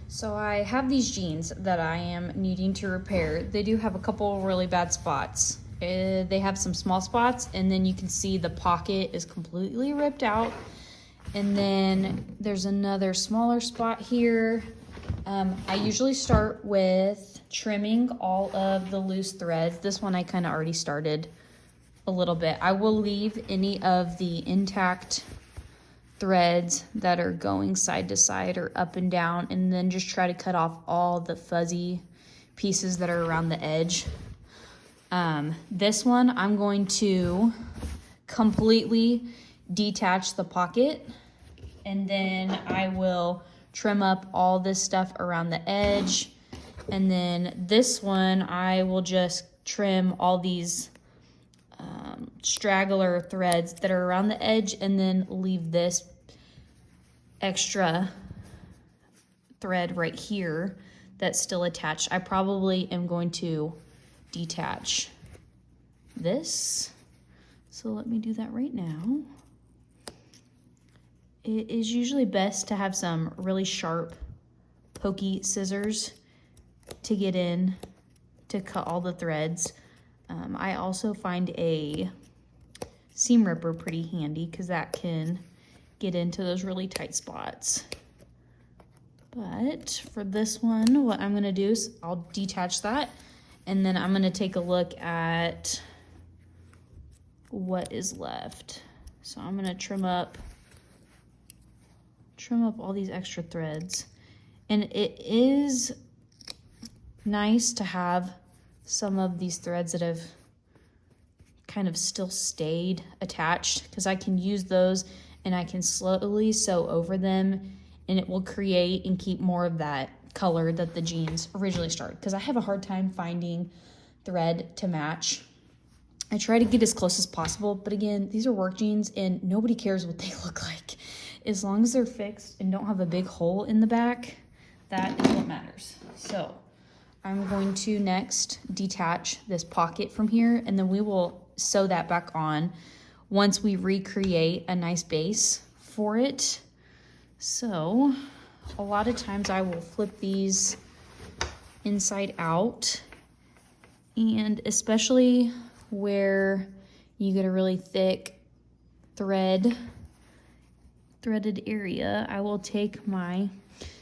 So I have these jeans that I am needing to repair. They do have a couple really bad spots. They have some small spots, and then you can see the pocket is completely ripped out. And then there's another smaller spot here. I usually start with trimming all of the loose threads. This one I kind of already started a little bit. I will leave any of the intact threads that are going side to side or up and down, and then just try to cut off all the fuzzy pieces that are around the edge. This one I'm going to completely detach the pocket, and then I will trim up all this stuff around the edge. And then this one I will just trim all these straggler threads that are around the edge, and then leave this extra thread right here that's still attached. I probably am going to detach this. So let me do that right now. It is usually best to have some really sharp, pokey scissors to get in to cut all the threads. I also find a seam ripper pretty handy because that can get into those really tight spots. But for this one, what I'm gonna do is I'll detach that, and then I'm gonna take a look at what is left. So I'm gonna trim up all these extra threads. And it is nice to have some of these threads that have kind of still stayed attached, because I can use those and I can slowly sew over them, and it will create and keep more of that color that the jeans originally started, because I have a hard time finding thread to match. I try to get as close as possible, but again, these are work jeans and nobody cares what they look like. As long as they're fixed and don't have a big hole in the back, that is what matters. So I'm going to next detach this pocket from here, and then we will sew that back on once we recreate a nice base for it. So a lot of times I will flip these inside out, and especially where you get a really thick threaded area, I will take my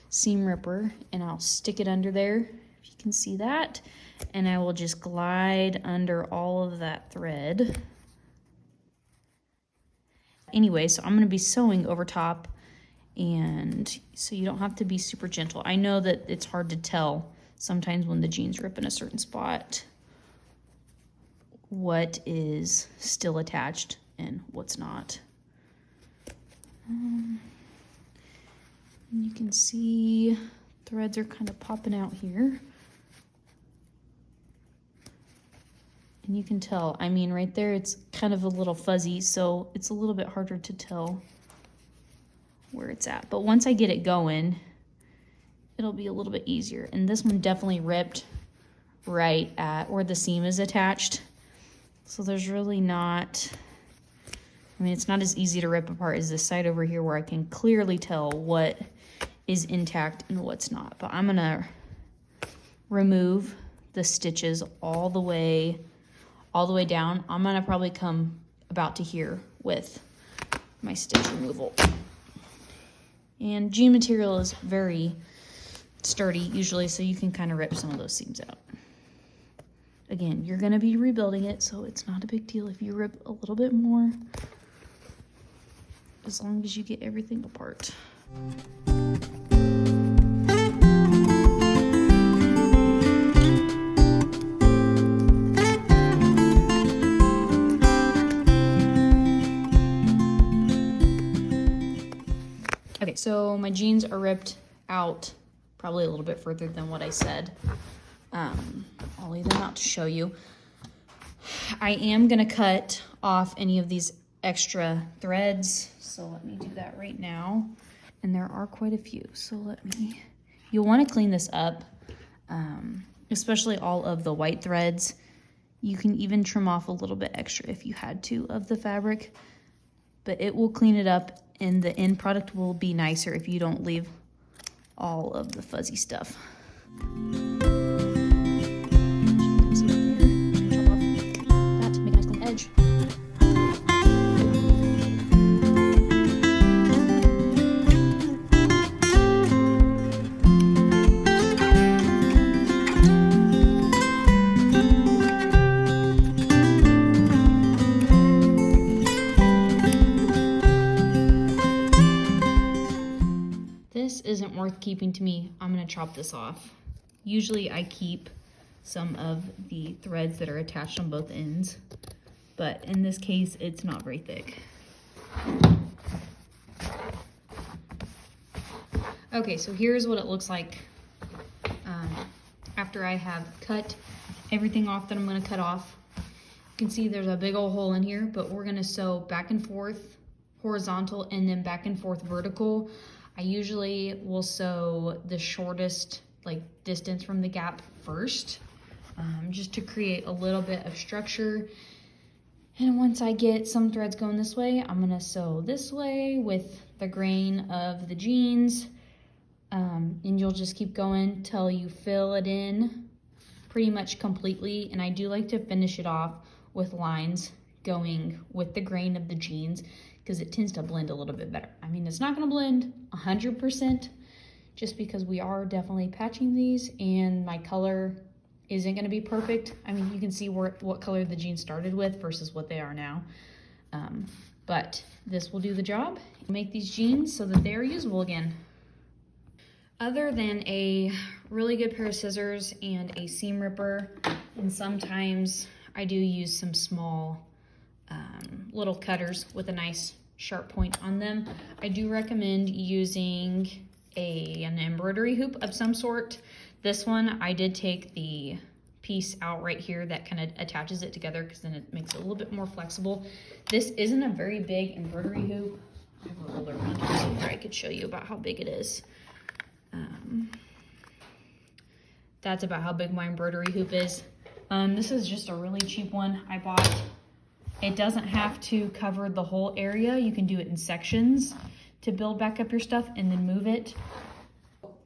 seam ripper and I'll stick it under there, if you can see that, and I will just glide under all of that thread. Anyway, so I'm going to be sewing over top, and so you don't have to be super gentle. I know that it's hard to tell sometimes when the jeans rip in a certain spot what is still attached and what's not. You can see threads are kind of popping out here. And you can tell, I mean, right there, it's kind of a little fuzzy, so it's a little bit harder to tell where it's at. But once I get it going, it'll be a little bit easier. And this one definitely ripped right at where the seam is attached. So there's really not, I mean, it's not as easy to rip apart as this side over here where I can clearly tell what is intact and what's not. But I'm gonna remove the stitches all the way down. I'm gonna probably come about to here with my stitch removal. And jean material is very sturdy usually, so you can kind of rip some of those seams out. Again, you're gonna be rebuilding it, so it's not a big deal if you rip a little bit more, as long as you get everything apart. Okay, so my jeans are ripped out probably a little bit further than what I said. I'll leave them out to show you. I am gonna cut off any of these extra threads, so let me do that right now. And there are quite a few, so you'll wanna clean this up, especially all of the white threads. You can even trim off a little bit extra if you had to of the fabric, but it will clean it up, and the end product will be nicer if you don't leave all of the fuzzy stuff. Edge. This isn't worth keeping to me. I'm gonna chop this off. Usually I keep some of the threads that are attached on both ends, but in this case, it's not very thick. Okay, so here's what it looks like after I have cut everything off that I'm gonna cut off. You can see there's a big old hole in here, but we're gonna sew back and forth horizontal and then back and forth vertical. I usually will sew the shortest distance from the gap first, just to create a little bit of structure. And once I get some threads going this way, I'm gonna sew this way with the grain of the jeans. And you'll just keep going till you fill it in pretty much completely. And I do like to finish it off with lines going with the grain of the jeans because it tends to blend a little bit better. I mean, it's not gonna blend 100% just because we are definitely patching these and my color isn't gonna be perfect. I mean, you can see what color the jeans started with versus what they are now. But this will do the job. Make these jeans so that they are usable again. Other than a really good pair of scissors and a seam ripper, and sometimes I do use some small little cutters with a nice sharp point on them, I do recommend using an embroidery hoop of some sort. This one, I did take the piece out right here that kind of attaches it together because then it makes it a little bit more flexible. This isn't a very big embroidery hoop. I have a ruler around here somewhere I could show you about how big it is. That's about how big my embroidery hoop is. This is just a really cheap one I bought. It doesn't have to cover the whole area. You can do it in sections to build back up your stuff and then move it.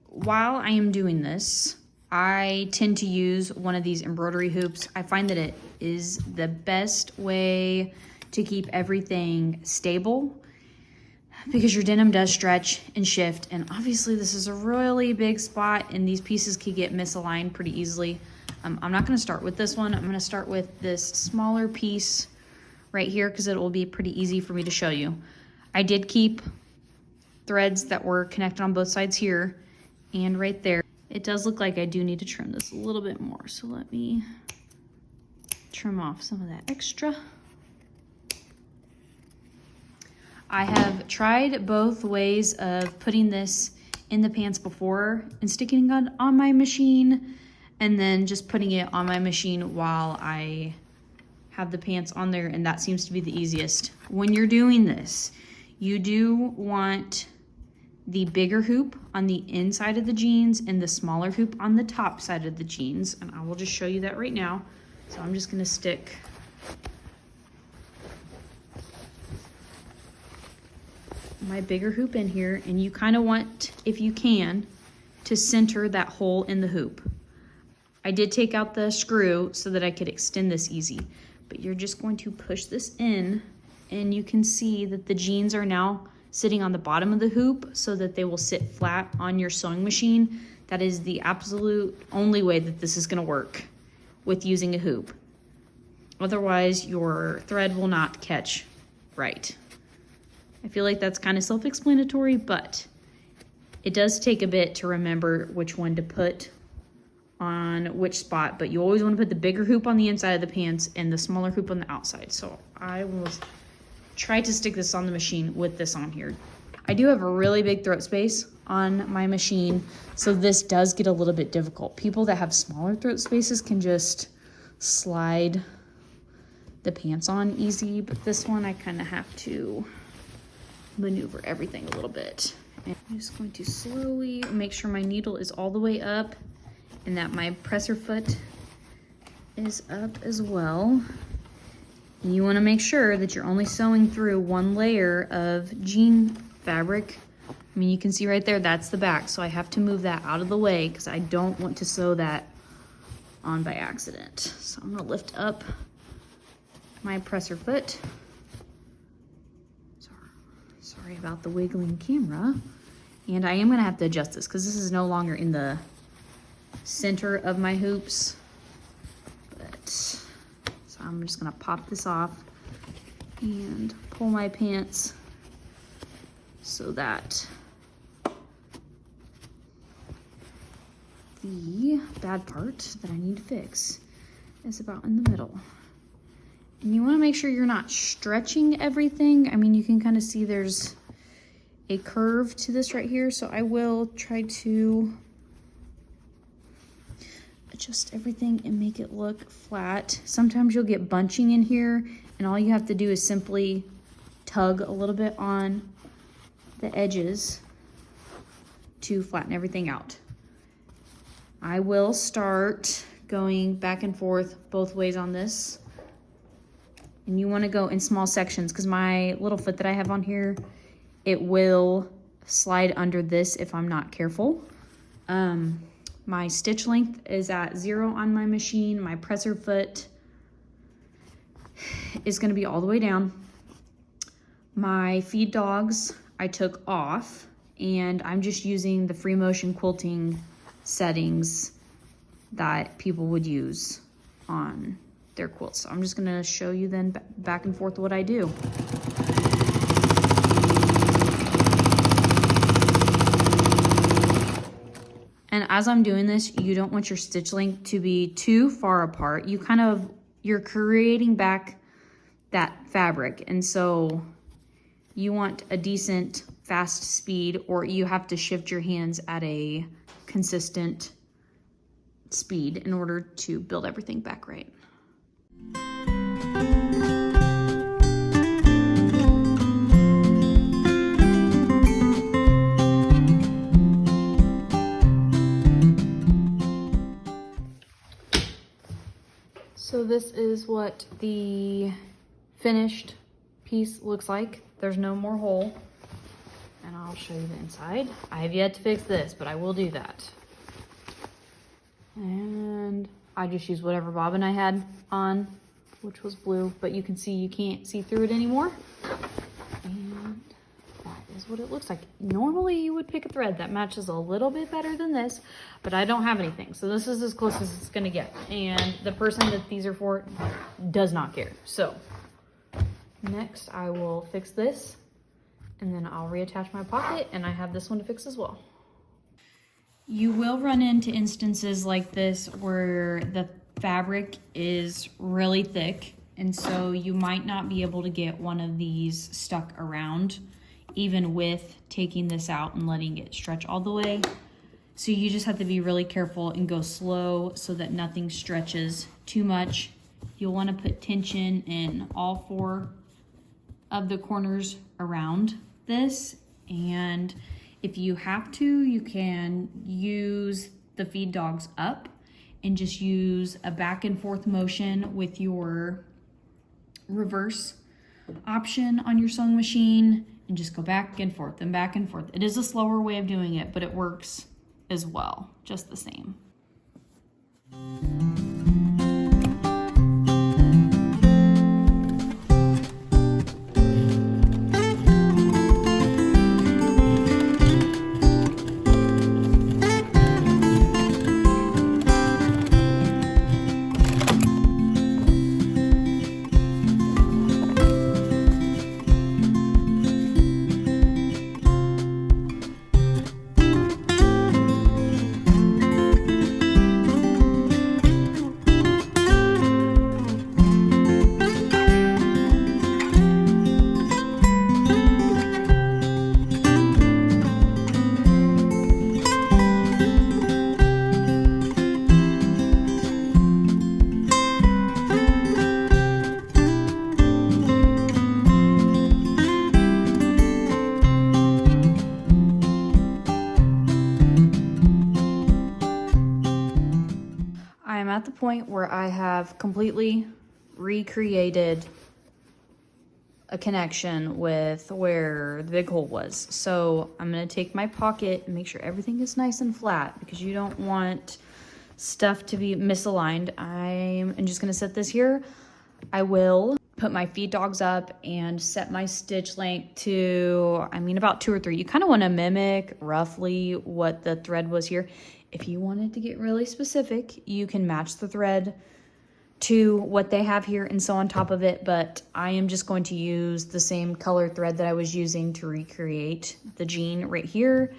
While I am doing this, I tend to use one of these embroidery hoops. I find that it is the best way to keep everything stable because your denim does stretch and shift. And obviously this is a really big spot and these pieces can get misaligned pretty easily. I'm not gonna start with this one. I'm gonna start with this smaller piece right here because it will be pretty easy for me to show you. I did keep threads that were connected on both sides here and right there. It does look like I do need to trim this a little bit more. So let me trim off some of that extra. I have tried both ways of putting this in the pants before and sticking it on my machine and then just putting it on my machine while I have the pants on there, and that seems to be the easiest. When you're doing this, you do want the bigger hoop on the inside of the jeans and the smaller hoop on the top side of the jeans, and I will just show you that right now. So I'm just gonna stick my bigger hoop in here, and you kind of want, if you can, to center that hole in the hoop. I did take out the screw so that I could extend this easy, but you're just going to push this in, and you can see that the jeans are now sitting on the bottom of the hoop so that they will sit flat on your sewing machine. That is the absolute only way that this is gonna work with using a hoop. Otherwise, your thread will not catch right. I feel like that's kind of self-explanatory, but it does take a bit to remember which one to put on which spot, but you always want to put the bigger hoop on the inside of the pants and the smaller hoop on the outside. So I will try to stick this on the machine with this on here. I do have a really big throat space on my machine, so this does get a little bit difficult. People that have smaller throat spaces can just slide the pants on easy, but this one I kind of have to maneuver everything a little bit. And I'm just going to slowly make sure my needle is all the way up and that my presser foot is up as well. You want to make sure that you're only sewing through one layer of jean fabric I mean, you can see right there, that's the back. So I have to move that out of the way because I don't want to sew that on by accident. So I'm gonna lift up my presser foot. Sorry about the wiggling camera. And I am gonna have to adjust this because this is no longer in the center of my hoops. But, so I'm just gonna pop this off and pull my pants so that the bad part that I need to fix is about in the middle. And you wanna make sure you're not stretching everything. I mean, you can kind of see there's a curve to this right here, so I will try to adjust everything and make it look flat. Sometimes you'll get bunching in here, and all you have to do is simply tug a little bit on the edges to flatten everything out. I will start going back and forth both ways on this. And you want to go in small sections because my little foot that I have on here, it will slide under this if I'm not careful. My stitch length is at 0 on my machine. My presser foot is going to be all the way down. My feed dogs I took off, and I'm just using the free motion quilting settings that people would use on their quilts. So I'm just gonna show you then back and forth what I do. And as I'm doing this, you don't want your stitch length to be too far apart. You're creating back that fabric, and so you want a decent fast speed, or you have to shift your hands at a consistent speed in order to build everything back right. So this is what the finished piece looks like. There's no more hole. And I'll show you the inside. I have yet to fix this, but I will do that. And I just used whatever bobbin I had on, which was blue, but you can see you can't see through it anymore. And that is what it looks like. Normally you would pick a thread that matches a little bit better than this, but I don't have anything. So this is as close as it's gonna get. And the person that these are for does not care. So next I will fix this, and then I'll reattach my pocket, and I have this one to fix as well. You will run into instances like this where the fabric is really thick, and so you might not be able to get one of these stuck around, even with taking this out and letting it stretch all the way. So you just have to be really careful and go slow so that nothing stretches too much. You'll want to put tension in all 4 of the corners around this, and if you have to, you can use the feed dogs up and just use a back and forth motion with your reverse option on your sewing machine, and just go back and forth and back and forth. It is a slower way of doing it, but it works as well, just the same. At the point where I have completely recreated a connection with where the big hole was. So I'm gonna take my pocket and make sure everything is nice and flat because you don't want stuff to be misaligned. I'm just gonna set this here. I will put my feed dogs up and set my stitch length to, I mean, about 2 or 3. You kind of want to mimic roughly what the thread was here. If you wanted to get really specific, you can match the thread to what they have here and sew on top of it, but I am just going to use the same color thread that I was using to recreate the jean right here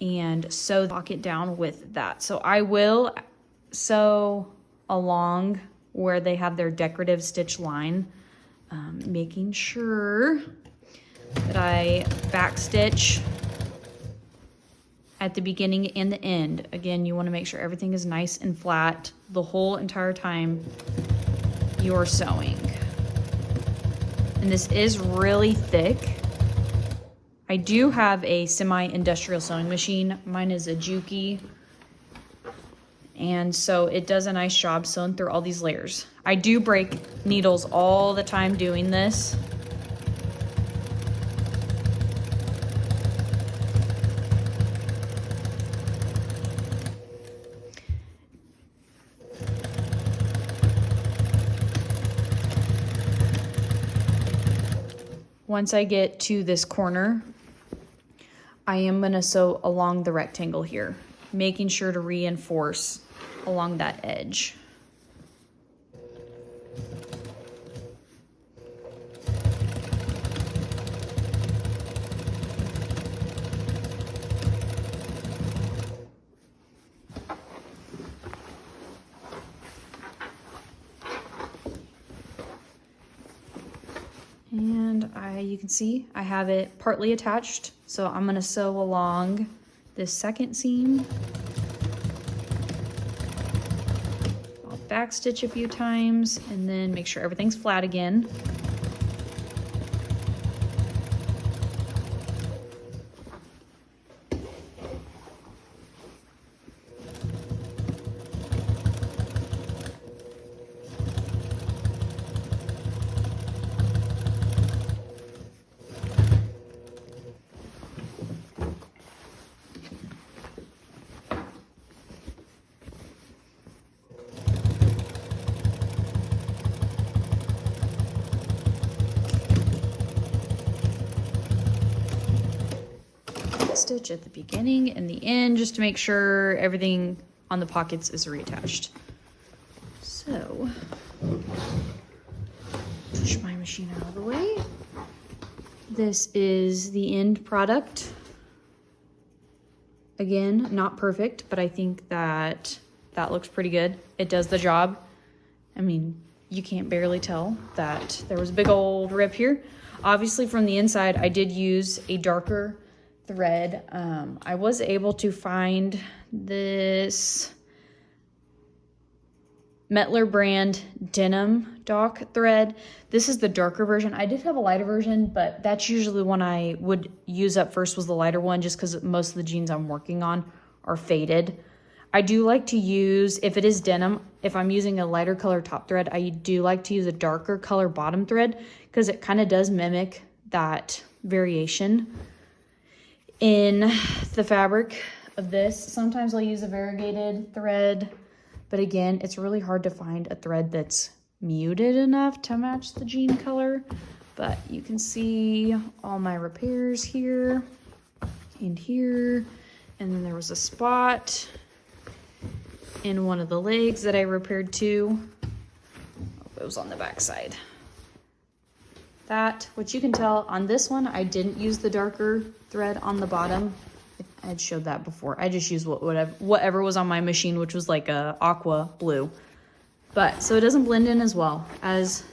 and sew the pocket down with that. So I will sew along where they have their decorative stitch line, making sure that I backstitch at the beginning and the end. Again, you want to make sure everything is nice and flat the whole entire time you're sewing. And this is really thick. I do have a semi-industrial sewing machine. Mine is a Juki. And so it does a nice job sewing through all these layers. I do break needles all the time doing this. Once I get to this corner, I am gonna sew along the rectangle here, making sure to reinforce along that edge. And you can see I have it partly attached, so I'm gonna sew along this second seam. I'll backstitch a few times and then make sure everything's flat again. Stitch at the beginning and the end just to make sure everything on the pockets is reattached. So, push my machine out of the way. This is the end product. Again, not perfect, but I think that looks pretty good. It does the job. I mean, you can't barely tell that there was a big old rip here. Obviously from the inside, I did use a darker thread. I was able to find this Metler brand denim dock thread. This is the darker version. I did have a lighter version, but that's usually the one I would use up first, was the lighter one, just because most of the jeans I'm working on are faded. I do like to use, if it is denim, if I'm using a lighter color top thread, I do like to use a darker color bottom thread because it kind of does mimic that variation in the fabric of this. Sometimes I'll use a variegated thread, but again, it's really hard to find a thread that's muted enough to match the jean color. But you can see all my repairs here and here, and then there was a spot in one of the legs that I repaired too. It was on the back side. That, which you can tell on this one, I didn't use the darker thread on the bottom. I had showed that before. I just used whatever was on my machine, which was like a aqua blue. But so it doesn't blend in as well as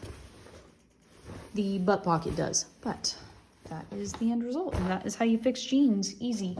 the butt pocket does. But that is the end result, and that is how you fix jeans. Easy.